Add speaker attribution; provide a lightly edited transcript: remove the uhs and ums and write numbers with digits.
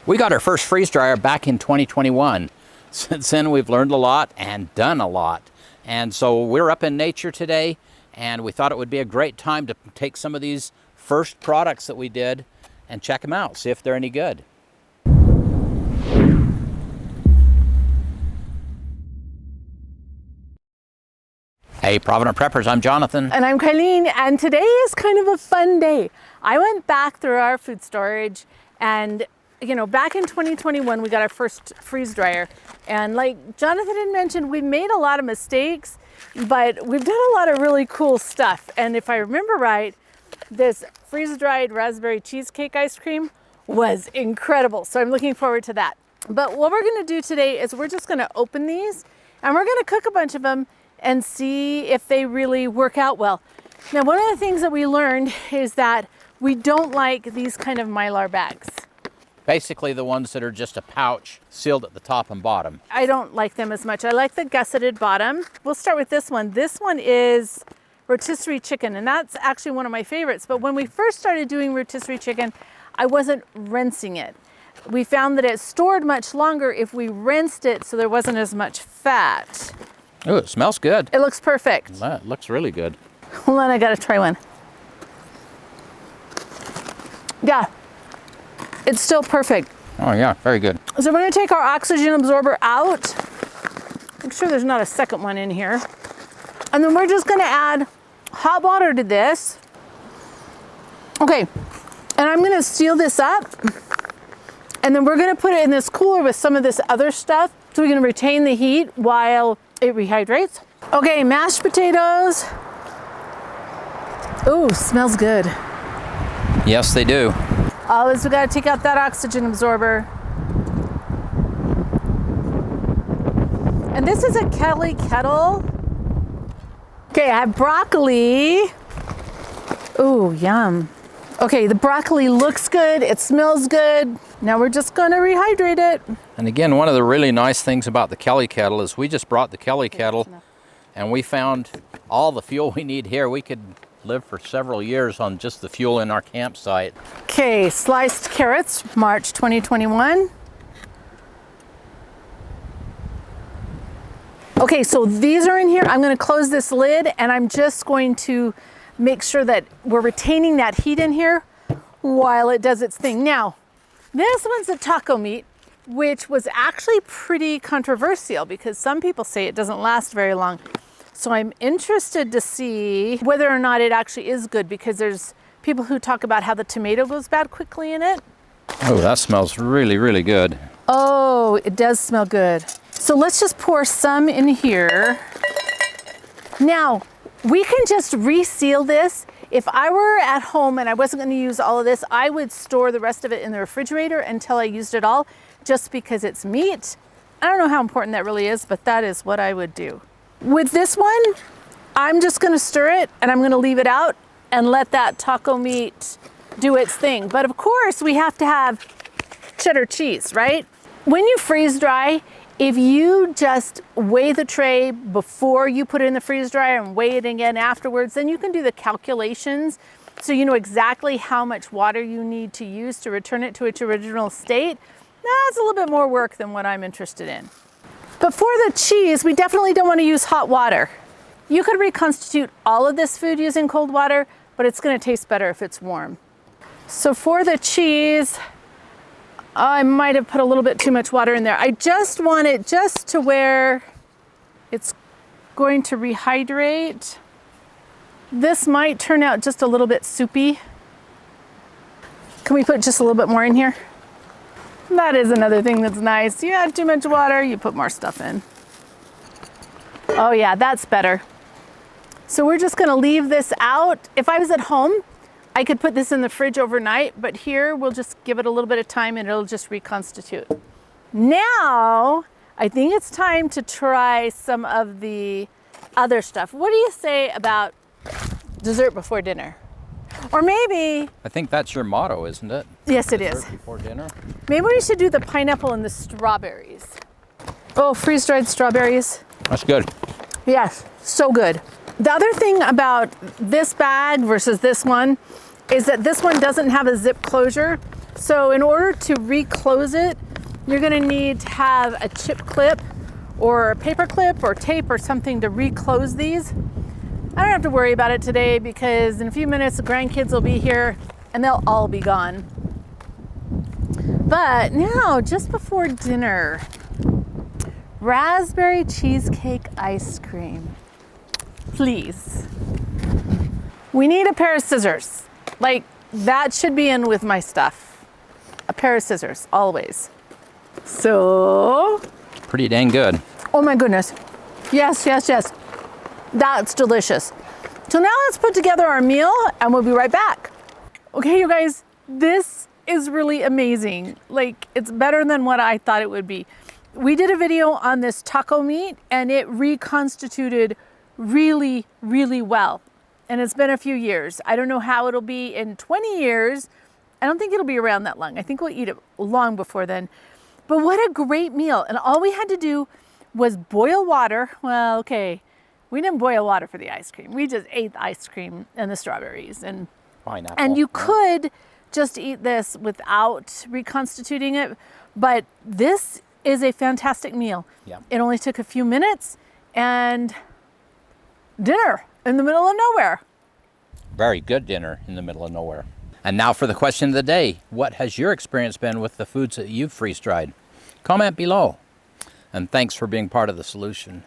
Speaker 1: We got our first freeze dryer back in 2021. Since then, we've learned a lot and done a lot. And so we're up in nature today, and we thought it would be a great time to take some of these first products that we did and check them out, see if they're any good. Hey, Provident Preppers, I'm Jonathan.
Speaker 2: And I'm Colleen, and today is kind of a fun day. I went back through our food storage, and back in 2021, we got our first freeze dryer. And like Jonathan had mentioned, we made a lot of mistakes, but we've done a lot of really cool stuff. And if I remember right, this freeze-dried raspberry cheesecake ice cream was incredible. So I'm looking forward to that. But what we're gonna do today is we're just gonna open these, and we're gonna cook a bunch of them and see if they really work out well. Now, one of the things that we learned is that we don't like these kind of Mylar bags.
Speaker 1: Basically the ones that are just a pouch sealed at the top and bottom.
Speaker 2: I don't like them as much. I like the gusseted bottom. We'll start with this one. This one is rotisserie chicken, and that's actually one of my favorites. But when we first started doing rotisserie chicken, I wasn't rinsing it. We found that it stored much longer if we rinsed it so there wasn't as much fat.
Speaker 1: Oh, it smells good.
Speaker 2: It looks perfect.
Speaker 1: That looks really good.
Speaker 2: Hold on, I gotta try one. Yeah, it's still perfect.
Speaker 1: Oh yeah, very good.
Speaker 2: So we're gonna take our oxygen absorber out. Make sure there's not a second one in here. And then we're just gonna add hot water to this. Okay, and I'm gonna seal this up. And then we're gonna put it in this cooler with some of this other stuff so we can retain the heat while it rehydrates. Okay, mashed potatoes. Ooh, smells good.
Speaker 1: Yes, they do.
Speaker 2: Always we gotta take out that oxygen absorber. And this is a Kelly kettle. Okay, I have broccoli. Ooh, yum. Okay, the broccoli looks good, it smells good. Now we're just gonna rehydrate it.
Speaker 1: And again, one of the really nice things about the Kelly kettle is we just brought the Kelly kettle and we found all the fuel we need here. We could live for several years on just the fuel in our campsite.
Speaker 2: Okay, sliced carrots, March 2021. Okay, so these are in here. I'm gonna close this lid and I'm just going to make sure that we're retaining that heat in here while it does its thing. Now, this one's a taco meat, which was actually pretty controversial because some people say it doesn't last very long. So I'm interested to see whether or not it actually is good, because there's people who talk about how the tomato goes bad quickly in it.
Speaker 1: Oh, that smells really, really good.
Speaker 2: Oh, it does smell good. So let's just pour some in here. Now, we can just reseal this. If I were at home and I wasn't gonna use all of this, I would store the rest of it in the refrigerator until I used it all, just because it's meat. I don't know how important that really is, but that is what I would do. With this one, I'm just gonna stir it and I'm gonna leave it out and let that taco meat do its thing. But of course, we have to have cheddar cheese, right? When you freeze dry, if you just weigh the tray before you put it in the freeze dryer and weigh it again afterwards, then you can do the calculations so you know exactly how much water you need to use to return it to its original state. That's a little bit more work than what I'm interested in. But for the cheese, we definitely don't want to use hot water. You could reconstitute all of this food using cold water, but it's going to taste better if it's warm. So for the cheese, I might have put a little bit too much water in there. I just want it just to where it's going to rehydrate. This might turn out just a little bit soupy. Can we put just a little bit more in here? That is another thing that's nice. You add too much water, you put more stuff in. Oh yeah, that's better. So we're just gonna leave this out. If I was at home, I could put this in the fridge overnight, but here we'll just give it a little bit of time and it'll just reconstitute. Now, I think it's time to try some of the other stuff. What do you say about dessert before dinner? Or maybe...
Speaker 1: I think that's your motto, isn't it?
Speaker 2: Yes, it is.
Speaker 1: Dessert before dinner.
Speaker 2: Maybe we should do the pineapple and the strawberries. Oh, freeze-dried strawberries.
Speaker 1: That's good.
Speaker 2: Yes, so good. The other thing about this bag versus this one is that this one doesn't have a zip closure. So in order to reclose it, you're gonna need to have a chip clip or a paper clip or tape or something to reclose these. I don't have to worry about it today because in a few minutes the grandkids will be here and they'll all be gone. But now, just before dinner, raspberry cheesecake ice cream. Please. We need a pair of scissors. Like, that should be in with my stuff. A pair of scissors, always. So.
Speaker 1: Pretty dang good.
Speaker 2: Oh my goodness. Yes, yes, yes. That's delicious. So now let's put together our meal and we'll be right back. Okay, you guys, this is really amazing. Like, it's better than what I thought it would be. We did a video on this taco meat and it reconstituted really, really well. And it's been a few years. I don't know how it'll be in 20 years. I don't think it'll be around that long. I think we'll eat it long before then. But what a great meal. And all we had to do was boil water. Well, okay, we didn't boil water for the ice cream. We just ate the ice cream and the strawberries and
Speaker 1: Pineapple.
Speaker 2: And you could just eat this without reconstituting it, but this is a fantastic meal.
Speaker 1: Yeah.
Speaker 2: It only took a few minutes and dinner in the middle of nowhere.
Speaker 1: Very good dinner in the middle of nowhere. And now for the question of the day. What has your experience been with the foods that you've freeze-dried? Comment below. And thanks for being part of the solution.